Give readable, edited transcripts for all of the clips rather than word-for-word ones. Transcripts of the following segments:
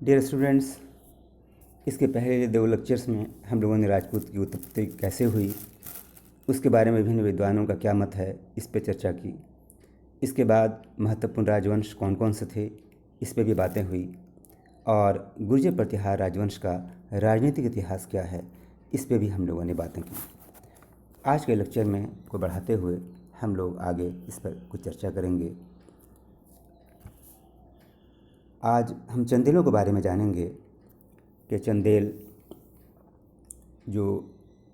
Dear students, इसके पहले दो लेक्चर्स में हम लोगों ने राजपूत की उत्पत्ति कैसे हुई, उसके बारे में विभिन्न विद्वानों का क्या मत है, इस पर चर्चा की। इसके बाद महत्वपूर्ण राजवंश कौन कौन से थे, इस पर भी बातें हुई। और गुर्जर प्रतिहार राजवंश का राजनीतिक इतिहास क्या है, इस पर भी हम लोगों ने बातें की। आज के लेक्चर में को बढ़ाते हुए हम लोग आगे इस पर कुछ चर्चा करेंगे। आज हम चंदेलों के बारे में जानेंगे कि चंदेल जो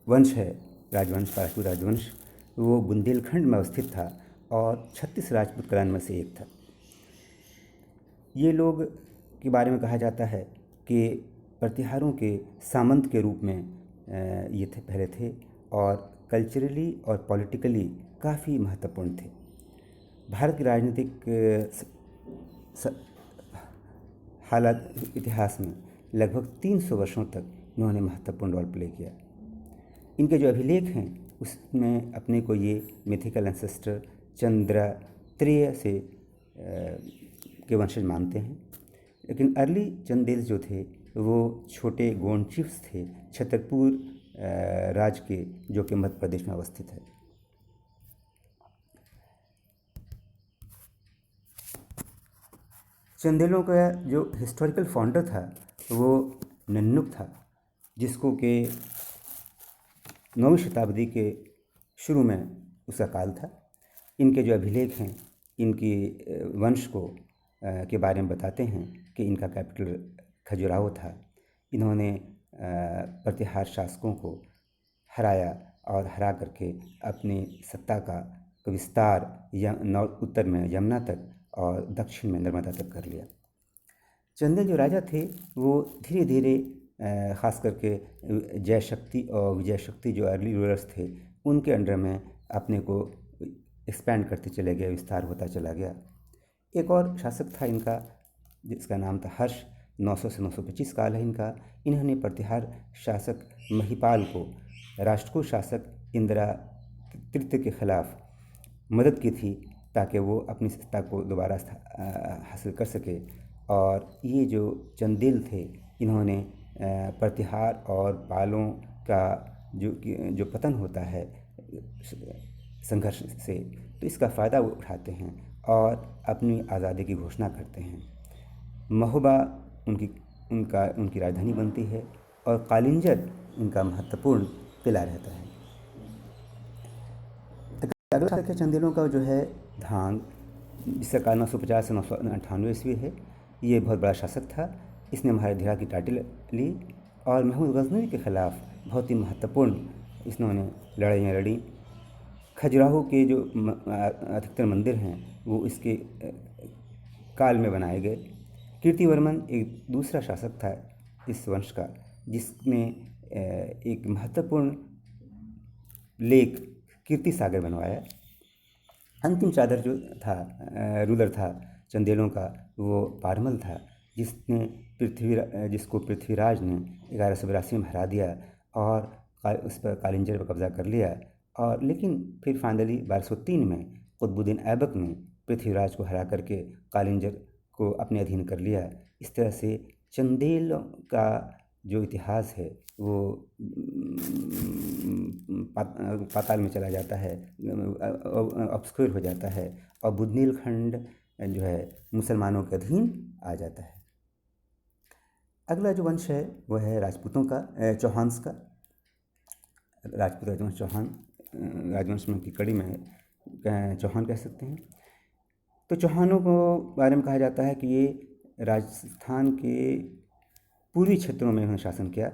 वंश है, राजवंश, राजपूत राजवंश, वो बुंदेलखंड में अवस्थित था और 36 राजपूत क्लान में से एक था। ये लोग के बारे में कहा जाता है कि प्रतिहारों के सामंत के रूप में ये पहले थे और कल्चरली और पॉलिटिकली काफ़ी महत्वपूर्ण थे। भारत के राजनीतिक हालात इतिहास में लगभग 300 वर्षों तक इन्होंने महत्वपूर्ण रोल प्ले किया। इनके जो अभिलेख हैं उसमें अपने को ये मिथिकल एंसेस्टर चंद्रात्रेय से के वंशज मानते हैं। लेकिन अर्ली चंदेल जो थे वो छोटे गोंड चिफ्स थे छतरपुर राज के, जो कि मध्य प्रदेश में अवस्थित है। चंदेलों का जो हिस्टोरिकल फाउंडर था वो नन्नुक था, जिसको कि 9वीं शताब्दी के शुरू में उसका काल था। इनके जो अभिलेख हैं इनकी वंश को के बारे में बताते हैं कि इनका कैपिटल खजुराहो था। इन्होंने प्रतिहार शासकों को हराया और हरा करके अपनी सत्ता का विस्तार उत्तर में यमुना तक और दक्षिण में नर्मदा तक कर लिया। चंदेल जो राजा थे वो धीरे धीरे ख़ास करके जय शक्ति और विजय शक्ति जो अर्ली रूलर्स थे उनके अंडर में अपने को एक्सपैंड करते चले गए, विस्तार होता चला गया। एक और शासक था इनका जिसका नाम था हर्ष, 900 से 925 काल है इनका। इन्होंने प्रतिहार शासक महिपाल को राष्ट्रकूट शासक इंदिरा तृतीय के खिलाफ मदद की थी ताकि वो अपनी सत्ता को दोबारा हासिल कर सके। और ये जो चंदेल थे इन्होंने प्रतिहार और पालों का जो पतन होता है संघर्ष से, तो इसका फ़ायदा वो उठाते हैं और अपनी आज़ादी की घोषणा करते हैं। महोबा उनकी राजधानी बनती है और कालिंजर इनका महत्वपूर्ण किला रहता है। अगला शासक है चंदेलों का जो है धांग, जिसका काल 950 से 998 ईस्वी है। ये बहुत बड़ा शासक था। इसने महाराधिराज की टाइटल ली और महमूद गजनवी के ख़िलाफ़ बहुत ही महत्वपूर्ण इन्होंने लड़ाइयाँ लड़ी। खजुराहो के जो अधिकतर मंदिर हैं वो इसके काल में बनाए गए। कीर्तिवर्मन एक दूसरा शासक था इस वंश का, जिसने एक महत्वपूर्ण लेक कीर्ति सागर बनवाया। अंतिम चादर जो था रूलर था चंदेलों का वो पारमल था, जिसको पृथ्वीराज ने 1182 में हरा दिया और उस पर कालिंजर पर कब्जा कर लिया। और लेकिन फिर फाइनली 1203 में कुतुबुद्दीन ऐबक ने पृथ्वीराज को हरा करके कालिंजर को अपने अधीन कर लिया। इस तरह से चंदेल का जो इतिहास है वो पाताल में चला जाता है, ऑब्स्क्योर हो जाता है और बुंदेलखंड जो है मुसलमानों के अधीन आ जाता है। अगला जो वंश है वो है राजपूतों का, चौहान्स का। राजपूत राजवंश चौहान राजवंश में की कड़ी में चौहान कह सकते हैं। तो चौहानों को बारे में कहा जाता है कि ये राजस्थान के पूर्वी क्षेत्रों में इन्होंने शासन किया।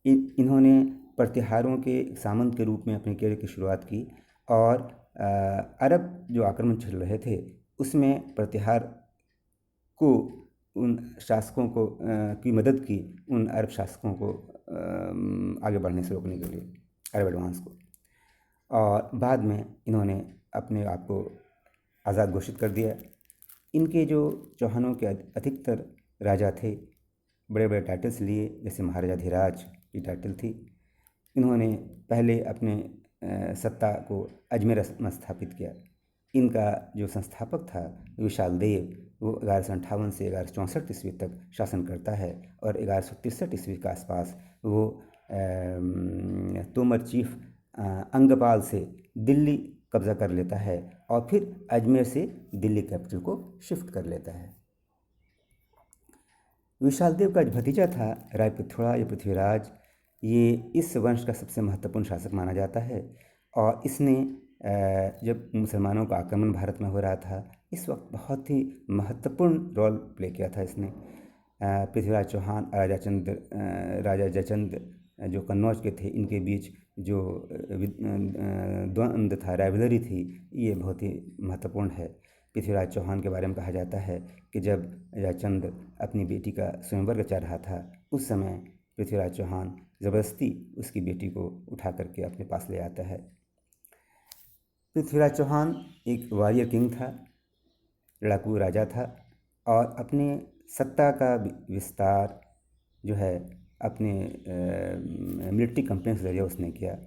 इन्होंने प्रतिहारों के सामंत के रूप में अपने कैरियर की शुरुआत की और अरब जो आक्रमण चल रहे थे उसमें प्रतिहार को उन शासकों को की मदद की, उन अरब शासकों को आगे बढ़ने से रोकने के लिए, अरब एडवांस को। और बाद में इन्होंने अपने आप को आज़ाद घोषित कर दिया। इनके जो चौहानों के अधिकतर राजा थे बड़े बड़े टाइटल्स लिए, जैसे महाराजाधिराज की टाइटल थी। इन्होंने पहले अपने सत्ता को अजमेर में स्थापित किया। इनका जो संस्थापक था विशाल देव, वो 1158 से 1164 ईस्वी तक शासन करता है और 1163 ईस्वी के आसपास वो तोमर चीफ अंगपाल से दिल्ली कब्जा कर लेता है और फिर अजमेर से दिल्ली कैपिटल को शिफ्ट कर लेता है। विशाल देव का जो भतीजा था राय पृथ्वीराज या पृथ्वीराज, ये इस वंश का सबसे महत्वपूर्ण शासक माना जाता है और इसने जब मुसलमानों का आक्रमण भारत में हो रहा था इस वक्त बहुत ही महत्वपूर्ण रोल प्ले किया था इसने। पृथ्वीराज चौहान राजा जयचंद जो कन्नौज के थे, इनके बीच जो द्वंद्व था, राइवलरी थी, ये बहुत ही महत्वपूर्ण है। पृथ्वीराज चौहान के बारे में कहा जाता है कि जब जयचंद अपनी बेटी का स्वयंवर चाह रहा था उस समय पृथ्वीराज चौहान ज़बरदस्ती उसकी बेटी को उठा करके अपने पास ले आता है। पृथ्वीराज चौहान एक वॉरियर किंग था, लड़ाकू राजा था और अपने सत्ता का विस्तार जो है अपने मिलिट्री कंपनी के जरिए उसने किया।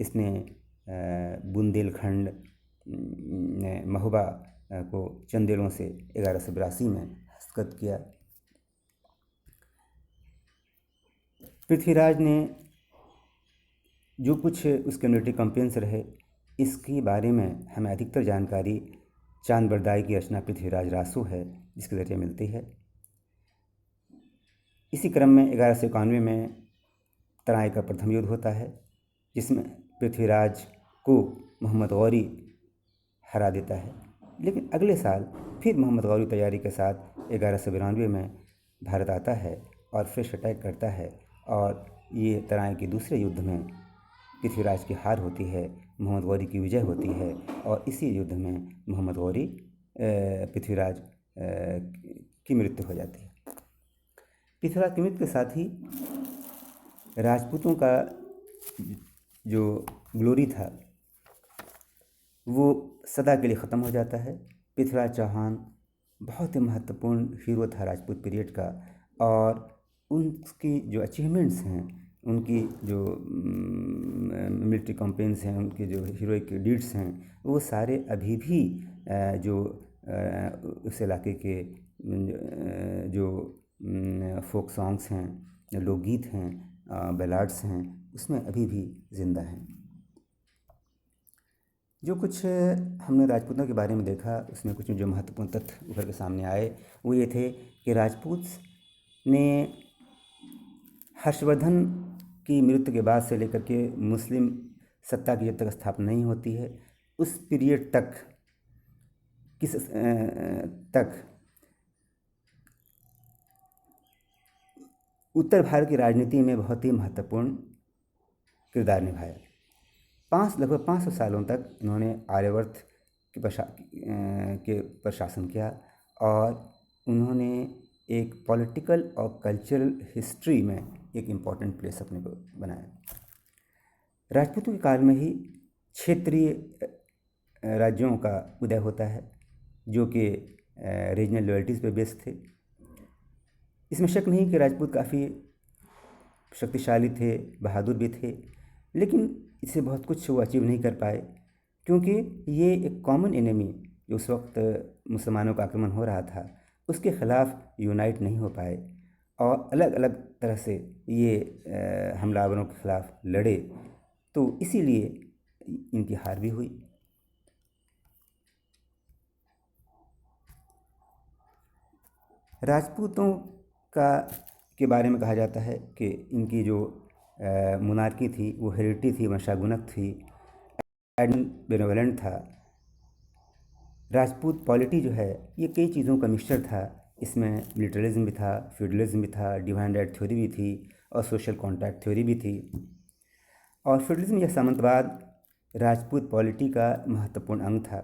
इसने बुंदेलखंड महोबा को चंदेलों से 1182 में हस्तगत किया। पृथ्वीराज ने जो कुछ उसके मिलिट्री कंपेन्स रहे इसके बारे में हमें अधिकतर जानकारी चांद बरदाई की रचना पृथ्वीराज रासो है जिसके ज़रिए मिलती है। इसी क्रम में 1191 में तराई का प्रथम युद्ध होता है जिसमें पृथ्वीराज को मोहम्मद गौरी हरा देता है, लेकिन अगले साल फिर मोहम्मद गौरी तैयारी के साथ 1192 में भारत आता है और फ्रेश अटैक करता है और ये तराई के दूसरे युद्ध में पृथ्वीराज की हार होती है, मोहम्मद गौरी की विजय होती है और इसी युद्ध में मोहम्मद गौरी पृथ्वीराज की मृत्यु हो जाती है। पृथ्वीराज की मृत्यु के साथ ही राजपूतों का जो ग्लोरी था वो सदा के लिए ख़त्म हो जाता है। पृथ्वीराज चौहान बहुत ही महत्वपूर्ण हीरो था राजपूत पीरियड का और उनकी जो अचीवमेंट्स हैं, उनकी जो मिलिट्री कैंपेन्स हैं, उनके जो हीरोइक डीड्स हैं, वो सारे अभी भी जो उस इलाके के जो फोक सॉन्ग्स हैं, लोकगीत हैं, बैलाड्स हैं, उसमें अभी भी ज़िंदा हैं। जो कुछ हमने राजपूतों के बारे में देखा उसमें कुछ जो महत्वपूर्ण तथ्य उभर के सामने आए वो ये थे कि राजपूत ने हर्षवर्धन की मृत्यु के बाद से लेकर के मुस्लिम सत्ता की जब तक स्थापना नहीं होती है उस पीरियड तक उत्तर भारत की राजनीति में बहुत ही महत्वपूर्ण किरदार निभाया। लगभग 500 सालों तक इन्होंने आर्यावर्त के पर शासन किया और उन्होंने एक पॉलिटिकल और कल्चरल हिस्ट्री में एक इम्पॉर्टेंट प्लेस अपने को बनाया। राजपूतों के काल में ही क्षेत्रीय राज्यों का उदय होता है जो कि रीजनल लॉयल्टीज़ पर बेस्ड थे। इसमें शक नहीं कि राजपूत काफ़ी शक्तिशाली थे, बहादुर भी थे, लेकिन इससे बहुत कुछ वो अचीव नहीं कर पाए क्योंकि ये एक कॉमन एनिमी जो उस वक्त मुसलमानों का आक्रमण हो रहा था उसके ख़िलाफ़ यूनाइट नहीं हो पाए और अलग अलग तरह से ये हमलावरों के ख़िलाफ़ लड़े, तो इसीलिए इनकी हार भी हुई। राजपूतों के बारे में कहा जाता है कि इनकी जो मोनार्की थी वो हेरिडिटी थी, वंशागुनक थी, बेनेवलेंट था। राजपूत पॉलिटी जो है ये कई चीज़ों का मिक्सचर था। इसमें मिलिटरिज्म भी था, फ्यूडलिज्म भी था, डिवाइन राइट थ्योरी भी थी और सोशल कॉन्ट्रैक्ट थ्योरी भी थी। और फ्यूडलिज्म या सामंतवाद राजपूत पॉलिटी का महत्वपूर्ण अंग था।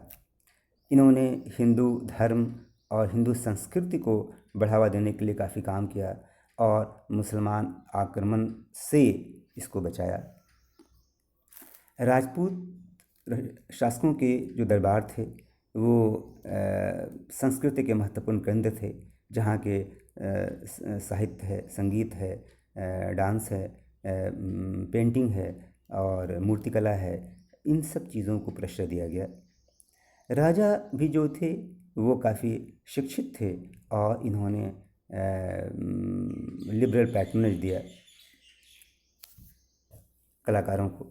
इन्होंने हिंदू धर्म और हिंदू संस्कृति को बढ़ावा देने के लिए काफ़ी काम किया और मुसलमान आक्रमण से इसको बचाया। राजपूत शासकों के जो दरबार थे वो संस्कृति के महत्वपूर्ण केंद्र थे जहाँ के साहित्य है, संगीत है, डांस है, पेंटिंग है और मूर्तिकला है, इन सब चीज़ों को प्रश्रय दिया गया। राजा भी जो थे वो काफ़ी शिक्षित थे और इन्होंने लिबरल पैट्रोनेज दिया कलाकारों को।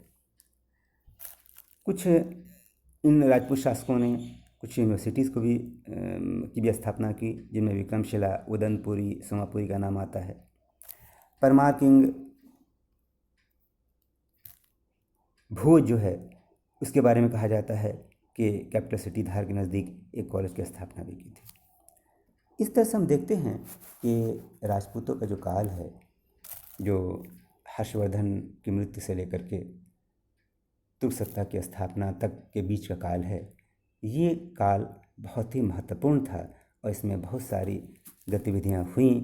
कुछ इन राजपूत शासकों ने कुछ यूनिवर्सिटीज़ को भी की भी स्थापना की, जिनमें विक्रमशिला, उदयपुरी, सोमापुरी का नाम आता है। परमार किंग भोज जो है उसके बारे में कहा जाता है कि कैपिटल सिटी धार के नज़दीक एक कॉलेज की स्थापना भी की थी। इस तरह से हम देखते हैं कि राजपूतों का जो काल है, जो हर्षवर्धन की मृत्यु से लेकर के तुर्क सत्ता की स्थापना तक के बीच का काल है, ये काल बहुत ही महत्वपूर्ण था और इसमें बहुत सारी गतिविधियां हुईं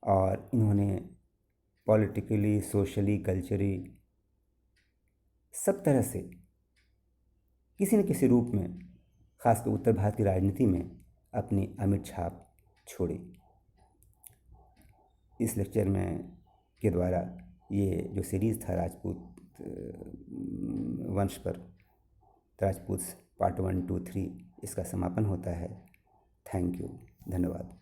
और इन्होंने पॉलिटिकली, सोशली, कल्चरली सब तरह से किसी न किसी रूप में, खासकर उत्तर भारत की राजनीति में, अपनी अमिट छाप छोड़ी। इस लेक्चर में के द्वारा ये जो सीरीज़ था राजपूत वंश पर, राजपूत पार्ट 1, 2, 3, इसका समापन होता है। थैंक यू, धन्यवाद।